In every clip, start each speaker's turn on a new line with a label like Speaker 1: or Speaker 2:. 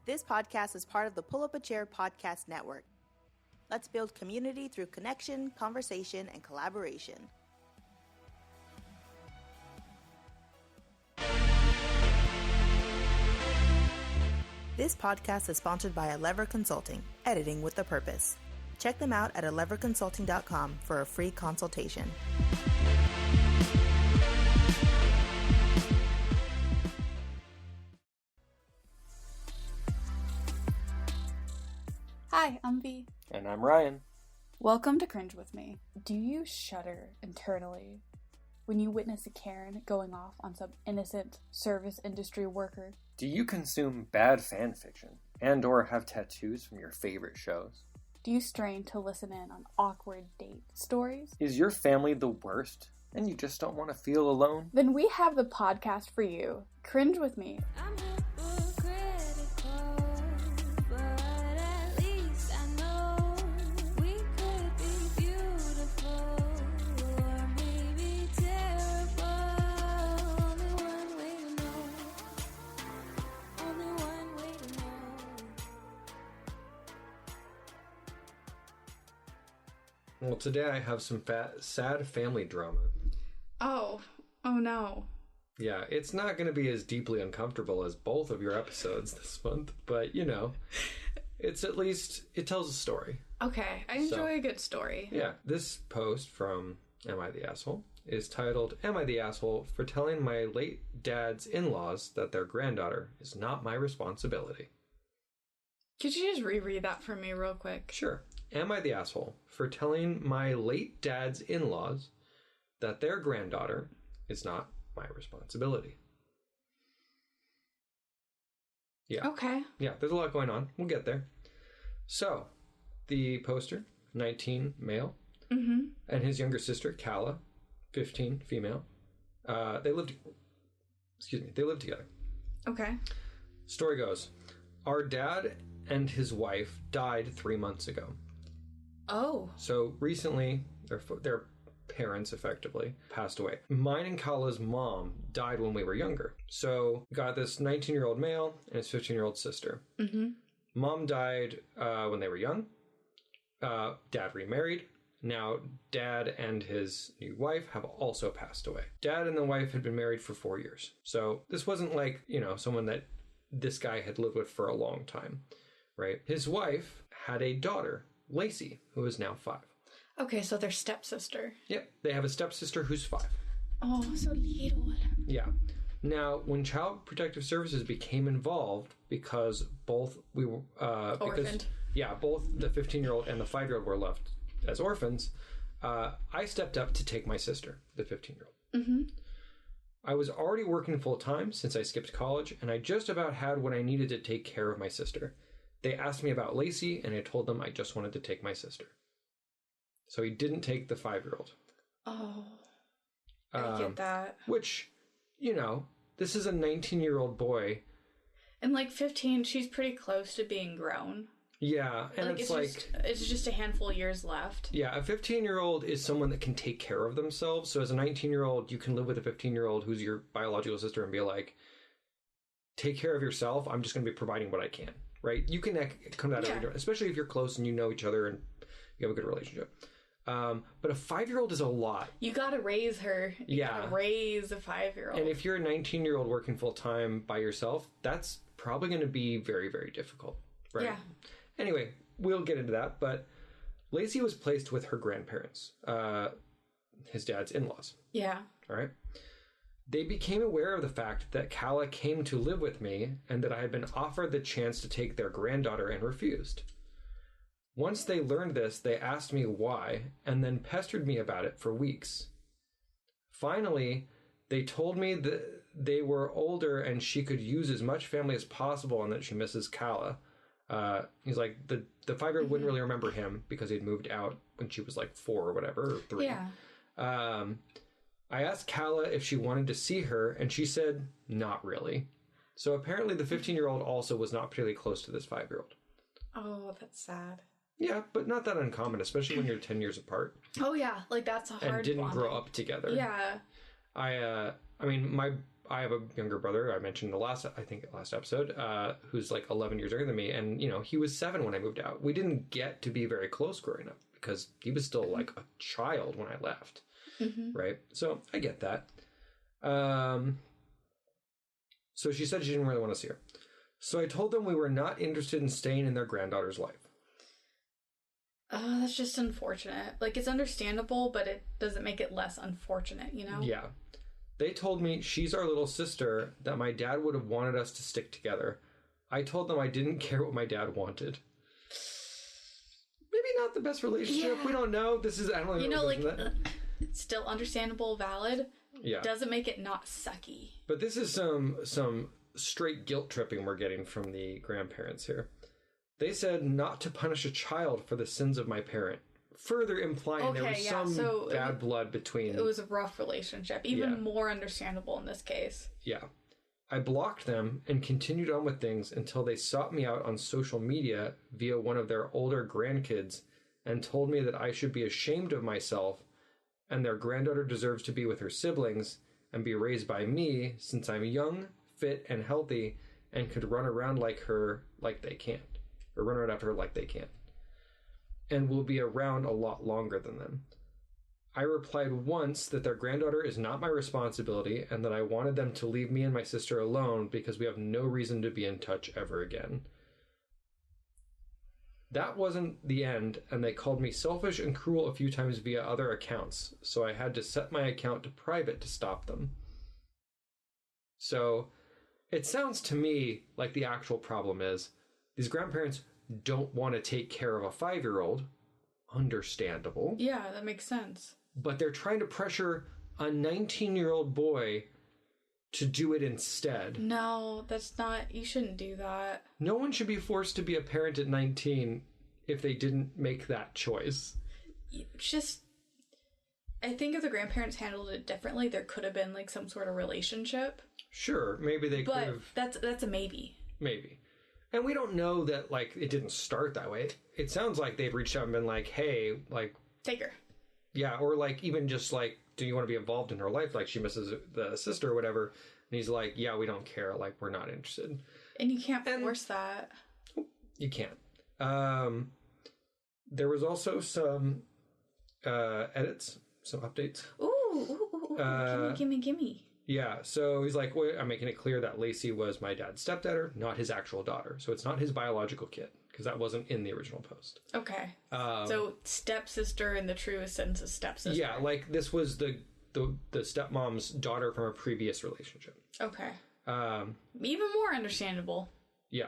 Speaker 1: This podcast is part of the Pull Up a Chair podcast network. Let's build community through connection, conversation, and collaboration. This podcast is sponsored by Lever Consulting, editing with a purpose. Check them out at leverconsulting.com for a free consultation.
Speaker 2: Hi, I'm V.
Speaker 3: And I'm Ryan.
Speaker 2: Welcome to Cringe With Me. Do you shudder internally when you witness a Karen going off on some innocent service industry worker?
Speaker 3: Do you consume bad fan fiction and or have tattoos from your favorite shows?
Speaker 2: Do you strain to listen in on awkward date stories?
Speaker 3: Is your family the worst and you just don't want to feel alone?
Speaker 2: Then we have the podcast for you. Cringe With Me.
Speaker 4: Well, today I have some sad family drama.
Speaker 2: Oh no.
Speaker 4: Yeah, it's not going to be as deeply uncomfortable as both of your episodes this month, but you know, it's at least, it tells a story.
Speaker 2: Okay, I enjoy a good story.
Speaker 4: Yeah, this post from Am I the Asshole is titled, Am I the Asshole for telling my late dad's in-laws that their granddaughter is not my responsibility?
Speaker 2: Could you just reread that for me real quick?
Speaker 4: Sure. Am I the asshole for telling my late dad's in-laws that their granddaughter is not my responsibility? Yeah.
Speaker 2: Okay.
Speaker 4: Yeah, there's a lot going on. We'll get there. So, the poster, 19, male, and his younger sister, Kala, 15, female, they lived together.
Speaker 2: Okay.
Speaker 4: Story goes, our dad and his wife died 3 months ago.
Speaker 2: Oh.
Speaker 4: So recently, their parents effectively passed away. Mine and Kala's mom died when we were younger. So we got this 19-year-old male and his 15-year-old sister. Mom died when they were young. Dad remarried. Now dad and his new wife have also passed away. Dad and the wife had been married for 4 years. So this wasn't like, you know, someone that this guy had lived with for a long time, right? His wife had a daughter, Lacey, who is now 5.
Speaker 2: Okay, so they're stepsister.
Speaker 4: Yep, they have a stepsister who's 5.
Speaker 2: Oh, so little.
Speaker 4: Yeah. Now, when Child Protective Services became involved, because both we were
Speaker 2: orphaned.
Speaker 4: Both the 15-year-old and the 5-year-old were left as orphans. I stepped up to take my sister, the 15-year-old. I was already working full time since I skipped college, and I just about had what I needed to take care of my sister. They asked me about Lacey, and I told them I just wanted to take my sister. So he didn't take the 5-year-old.
Speaker 2: Oh, I get that.
Speaker 4: Which, you know, this is a 19-year-old boy.
Speaker 2: And like 15, she's pretty close to being grown.
Speaker 4: Yeah, and
Speaker 2: it's just a handful of years left.
Speaker 4: Yeah, a 15-year-old is someone that can take care of themselves. So as a 19-year-old, you can live with a 15-year-old who's your biological sister and be like, take care of yourself. I'm just going to be providing what I can. Right? You can come to that every day, especially if you're close and you know each other and you have a good relationship. But a 5-year-old is a lot.
Speaker 2: You gotta raise her. You gotta raise a 5-year-old.
Speaker 4: And if you're a 19-year-old working full-time by yourself, that's probably going to be very, very difficult. Right?
Speaker 2: Yeah.
Speaker 4: Anyway, we'll get into that. But Lacey was placed with her grandparents, his dad's in-laws.
Speaker 2: Yeah.
Speaker 4: All right? They became aware of the fact that Kala came to live with me and that I had been offered the chance to take their granddaughter and refused. Once they learned this, they asked me why and then pestered me about it for weeks. Finally, they told me that they were older and she could use as much family as possible and that she misses Kala. He's like, the 5-year-old wouldn't really remember him because he'd moved out when she was like 4 or whatever, or 3.
Speaker 2: Yeah.
Speaker 4: I asked Kala if she wanted to see her, and she said, not really. So apparently the 15-year-old also was not particularly close to this 5-year-old.
Speaker 2: Oh, that's sad.
Speaker 4: Yeah, but not that uncommon, especially when you're 10 years apart.
Speaker 2: Oh, yeah. Like, that's a hard
Speaker 4: and didn't
Speaker 2: bonding.
Speaker 4: grow up together.
Speaker 2: Yeah.
Speaker 4: I mean, I have a younger brother, I mentioned last episode, who's like 11 years younger than me. And, you know, he was 7 when I moved out. We didn't get to be very close growing up because he was still like a child when I left. Right? So I get that. So she said she didn't really want to see her. So I told them we were not interested in staying in their granddaughter's life.
Speaker 2: Oh, that's just unfortunate. Like, it's understandable, but it doesn't make it less unfortunate, you know?
Speaker 4: Yeah. They told me she's our little sister, that my dad would have wanted us to stick together. I told them I didn't care what my dad wanted. Maybe not the best relationship. Yeah. We don't know. I don't even know.
Speaker 2: It's still understandable, valid.
Speaker 4: Yeah.
Speaker 2: Doesn't make it not sucky.
Speaker 4: But this is some straight guilt tripping we're getting from the grandparents here. They said not to punish a child for the sins of my parent, further implying there was some bad blood between...
Speaker 2: It was a rough relationship. Even more understandable in this case.
Speaker 4: Yeah. I blocked them and continued on with things until they sought me out on social media via one of their older grandkids and told me that I should be ashamed of myself and their granddaughter deserves to be with her siblings and be raised by me since I'm young, fit, and healthy and could run around like her like they can't. Or run around after her like they can't. And will be around a lot longer than them. I replied once that their granddaughter is not my responsibility and that I wanted them to leave me and my sister alone because we have no reason to be in touch ever again. That wasn't the end, and they called me selfish and cruel a few times via other accounts, so I had to set my account to private to stop them. So, it sounds to me like the actual problem is these grandparents don't want to take care of a 5-year-old. Understandable.
Speaker 2: Yeah, that makes sense.
Speaker 4: But they're trying to pressure a 19-year-old boy to do it instead.
Speaker 2: No, that's not... You shouldn't do that.
Speaker 4: No one should be forced to be a parent at 19 if they didn't make that choice.
Speaker 2: I think if the grandparents handled it differently, there could have been like some sort of relationship.
Speaker 4: Sure, maybe they could have...
Speaker 2: But that's a maybe.
Speaker 4: Maybe. And we don't know that, like, it didn't start that way. It sounds like they've reached out and been like, hey, like...
Speaker 2: Take her.
Speaker 4: Yeah, or, like, even just, like, do you want to be involved in her life? Like, she misses the sister or whatever. And he's like, yeah, we don't care. Like, we're not interested.
Speaker 2: And you can't force that.
Speaker 4: You can't. There was also some edits, some updates.
Speaker 2: Ooh, gimme.
Speaker 4: Yeah, so he's like, well, I'm making it clear that Lacey was my dad's stepdaughter, not his actual daughter. So it's not his biological kid, because that wasn't in the original post.
Speaker 2: Okay. So stepsister in the truest sense of stepsister.
Speaker 4: Yeah, like this was the stepmom's daughter from a previous relationship.
Speaker 2: Okay. Even more understandable.
Speaker 4: Yeah.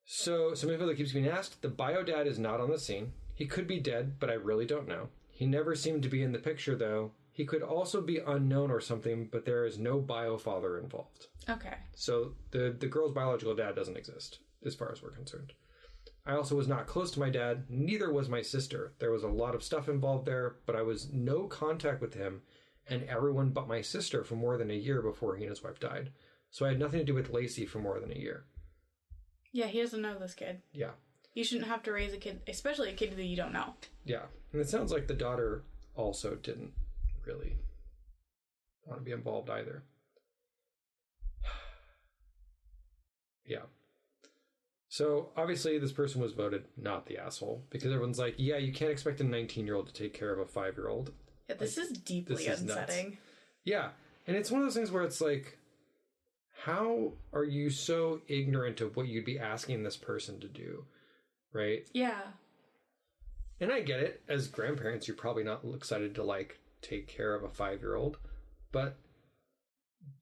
Speaker 4: So some info that keeps being asked, the bio dad is not on the scene. He could be dead, but I really don't know. He never seemed to be in the picture, though. He could also be unknown or something, but there is no bio father involved.
Speaker 2: Okay.
Speaker 4: So the girl's biological dad doesn't exist, as far as we're concerned. I also was not close to my dad. Neither was my sister. There was a lot of stuff involved there, but I was no contact with him and everyone but my sister for more than a year before he and his wife died. So I had nothing to do with Lacey for more than a year.
Speaker 2: Yeah, he doesn't know this kid.
Speaker 4: Yeah.
Speaker 2: You shouldn't have to raise a kid, especially a kid that you don't know.
Speaker 4: Yeah. And it sounds like the daughter also didn't really want to be involved either. Yeah. So, obviously, this person was voted not the asshole, because everyone's like, yeah, you can't expect a 19-year-old to take care of a 5-year-old.
Speaker 2: Yeah, this is deeply unsettling.
Speaker 4: Yeah. And it's one of those things where it's like, how are you so ignorant of what you'd be asking this person to do? Right?
Speaker 2: Yeah.
Speaker 4: And I get it. As grandparents, you're probably not excited to, like, take care of a 5-year-old, but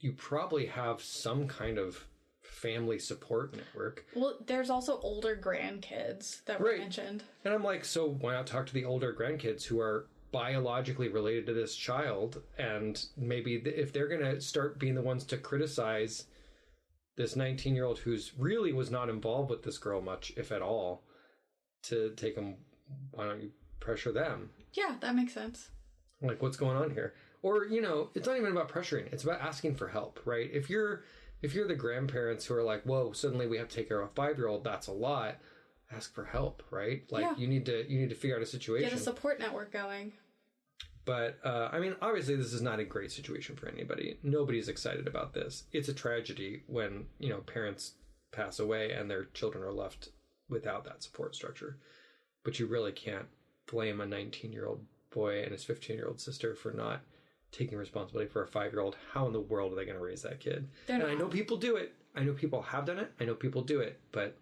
Speaker 4: you probably have some kind of family support network.
Speaker 2: Well, there's also older grandkids that were mentioned.
Speaker 4: And I'm like, so why not talk to the older grandkids who are biologically related to this child, and maybe if they're going to start being the ones to criticize this 19-year-old who's really was not involved with this girl much, if at all, to take them, why don't you pressure them?
Speaker 2: Yeah, that makes sense.
Speaker 4: Like, what's going on here? Or, you know, it's not even about pressuring. It's about asking for help, right? If you're the grandparents who are like, whoa, suddenly we have to take care of a 5-year-old, that's a lot. Ask for help, right? Like, you need to figure out a situation.
Speaker 2: Get a support network going.
Speaker 4: But, I mean, obviously this is not a great situation for anybody. Nobody's excited about this. It's a tragedy when, you know, parents pass away and their children are left without that support structure. But you really can't blame a 19-year-old boy and his 15-year-old sister for not taking responsibility for a 5-year-old. How in the world are they going to raise that kid? And I know people do it. I know people have done it. I know people do it. But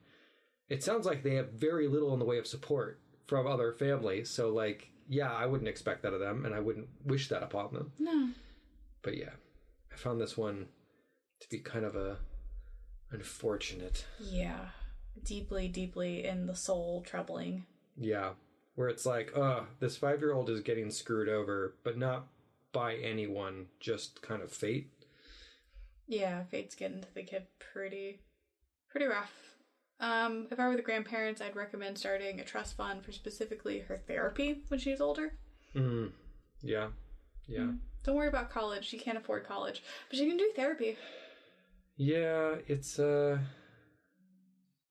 Speaker 4: it sounds like they have very little in the way of support from other families. So, like, yeah, I wouldn't expect that of them, and I wouldn't wish that upon them.
Speaker 2: No.
Speaker 4: But yeah, I found this one to be kind of unfortunate.
Speaker 2: Yeah. Deeply, deeply in the soul troubling.
Speaker 4: Yeah. Where it's like, this 5-year-old is getting screwed over, but not by anyone, just kind of fate.
Speaker 2: Yeah, fate's getting to the kid pretty rough. If I were the grandparents, I'd recommend starting a trust fund for specifically her therapy when she's older.
Speaker 4: Yeah.
Speaker 2: Don't worry about college. She can't afford college, but she can do therapy.
Speaker 4: Yeah, it's they're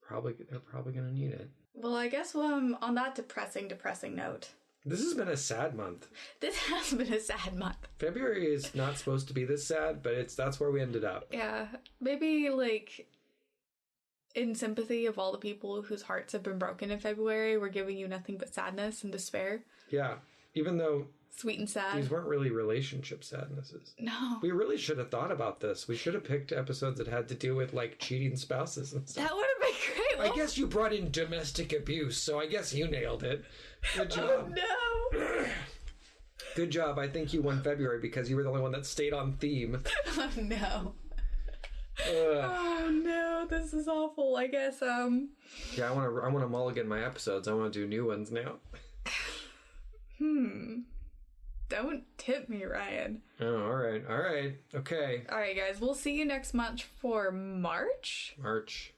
Speaker 4: probably gonna need it.
Speaker 2: Well, I guess on that depressing note.
Speaker 4: This has been a sad month.
Speaker 2: This has been a sad month.
Speaker 4: February is not supposed to be this sad, but that's where we ended up.
Speaker 2: Yeah, maybe like in sympathy of all the people whose hearts have been broken in February, we're giving you nothing but sadness and despair.
Speaker 4: Yeah, even though
Speaker 2: sweet and sad.
Speaker 4: These weren't really relationship sadnesses.
Speaker 2: No.
Speaker 4: We really should have thought about this. We should have picked episodes that had to do with, like, cheating spouses and stuff.
Speaker 2: That would have been great.
Speaker 4: I guess you brought in domestic abuse, so I guess you nailed it. Good job.
Speaker 2: Oh, no.
Speaker 4: Good job. I think you won February because you were the only one that stayed on theme.
Speaker 2: Oh, no. Oh, no. This is awful. I guess,
Speaker 4: Yeah, I want to mulligan my episodes. I want to do new ones now.
Speaker 2: Don't tip me, Ryan.
Speaker 4: Oh, all right. Okay.
Speaker 2: All right, guys. We'll see you next month for March.
Speaker 4: March.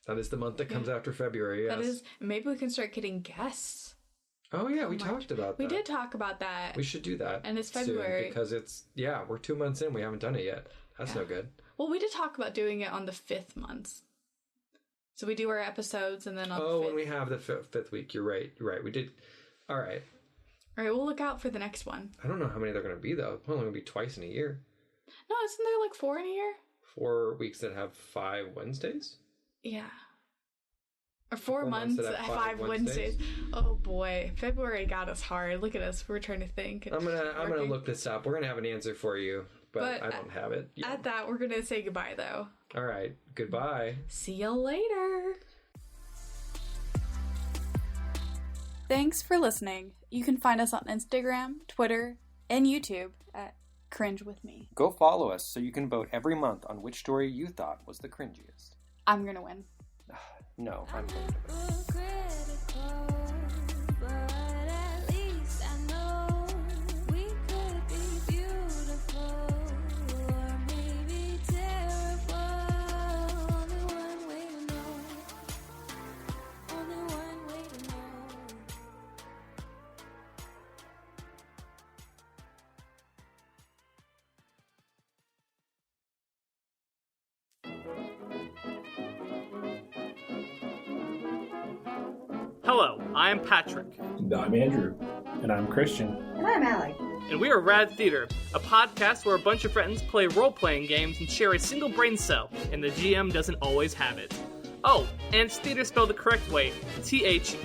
Speaker 2: That
Speaker 4: is the month that comes after February, yes.
Speaker 2: That is. Maybe we can start getting guests.
Speaker 4: Oh, yeah, we talked about that.
Speaker 2: We did talk about that.
Speaker 4: We should do that.
Speaker 2: And it's February.
Speaker 4: Because we're 2 months in. We haven't done it yet. That's no good.
Speaker 2: Well, we did talk about doing it on the 5th month. So we do our episodes and then on the 5th.
Speaker 4: When we have the fifth week. You're right. We did. All right.
Speaker 2: All right, we'll look out for the next one.
Speaker 4: I don't know how many they're going to be, though. They're only going to be twice in a year.
Speaker 2: No, isn't there like 4 in a year?
Speaker 4: 4 weeks that have 5 Wednesdays?
Speaker 2: Yeah. Or 4 months that have 5 Wednesdays. Oh boy, February got us hard. Look at us. We're trying to think.
Speaker 4: I'm gonna look this up. We're gonna have an answer for you, but I don't have it yet.
Speaker 2: At that, we're gonna say goodbye, though.
Speaker 4: All right. Goodbye.
Speaker 2: See you later. Thanks for listening. You can find us on Instagram, Twitter, and YouTube at Cringe With Me.
Speaker 3: Go follow us so you can vote every month on which story you thought was the cringiest.
Speaker 2: I'm gonna win.
Speaker 3: No, I'm going to win.
Speaker 5: Hello, I am Patrick.
Speaker 6: And I'm Andrew. And I'm Christian.
Speaker 7: And I'm Allie.
Speaker 5: And we are Rad Theater, a podcast where a bunch of friends play role-playing games and share a single brain cell, and the GM doesn't always have it. Oh, and it's theater spelled the correct way, Theatre.